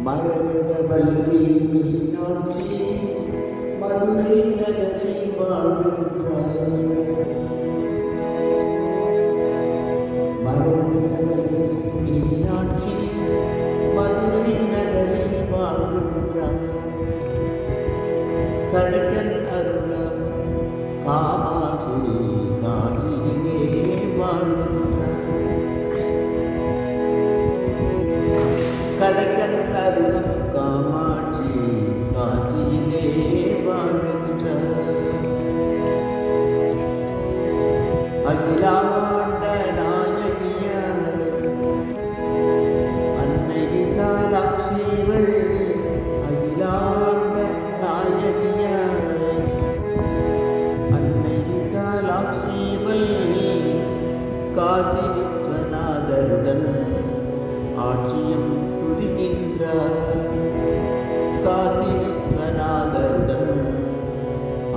மரகதவல்லி மீனாட்சி மதுரை நகரில் வாழ்கின்றார். மரகதவல்லி மீனாட்சி மதுரை நகரில் வாழ்கின்றார். கடுக்கன் அருளம் காமாட்சி காட்சியிலே வாழ்கின்றார். கடக்கன் அருளம் காமாட்சி காட்சியிலே வாழ்கின்றார். அகிலாண்ட நாயகிய அன்னை விசாலாட்சிவள் அகிலாண்ட நாயகிய அன்னை விசாலாட்சிவள் காசி விஸ்வநாதருடன் ஆட்சியும் புரிகின்றார். காசி விஸ்வநாதருடன்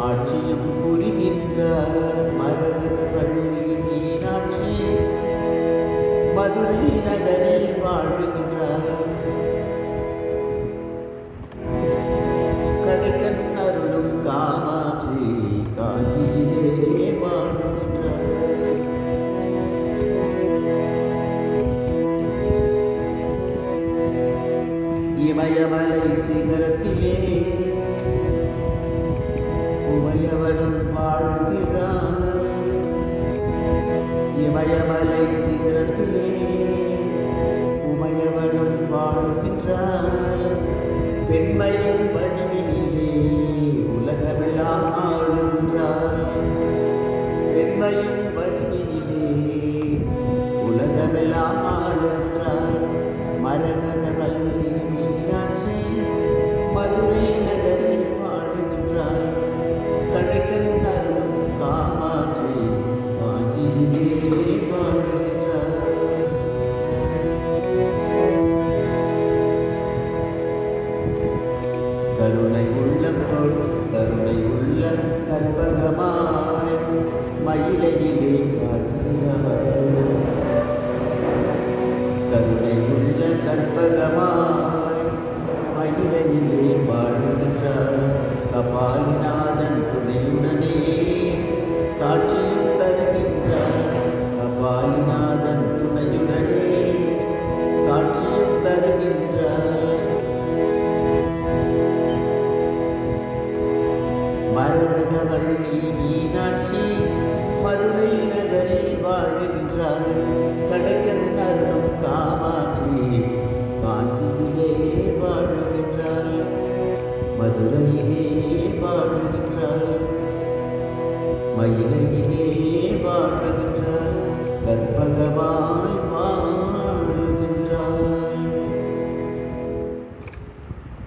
ஆட்சியும் புரிகின்றார். மரகதவல்லி மீனாட்சி மதுரை நகரில் வாழ்கின்றார். கடுக்கன் அருளும் காமாட்சி காட்சியிலே வாழ்கின்றார். இமயமலை சிகரத்திலே உமையவனும் வாழ்கிறான். இமயமலை சிகரத்திலே உமையவனும் வாழ்கின்றான். பெண்மையின் வடிவினிலே உலகமெல்லாம் ஆளுகின்றான். பெண்மையின் வடிவினிலே உலகமெல்லாம் ஆளுகின்றான். மரகதவல்லி மீனாட்சி மதுரை நகரில் வாழ்கின்றார். கடுக்கன் அருளும் காமாட்சி காட்சியிலே வாழ்கின்றார். கருணை உள்ளம் கருணை உள்ள கற்பகமாய் மயிலையிலே காட்டுகிறார். கருணை உள்ள கற்பகமாய் மயிலையிலே வாழ்கின்றார். கபாலிநாதன் துணையுடனே காட்சியும் தருகின்றார். கபாலிநாதன் துணையுடனே காட்சியும் தருகின்றார். மரகதவல்லி மீனாட்சி மதுரை நகரில் வாழ்கின்றார். கடக்கன் அருளும் காமாட்சி காட்சியிலே வாழ்கின்றார். மதுரையிலே வாழ்கின்றார். மயிலையிலே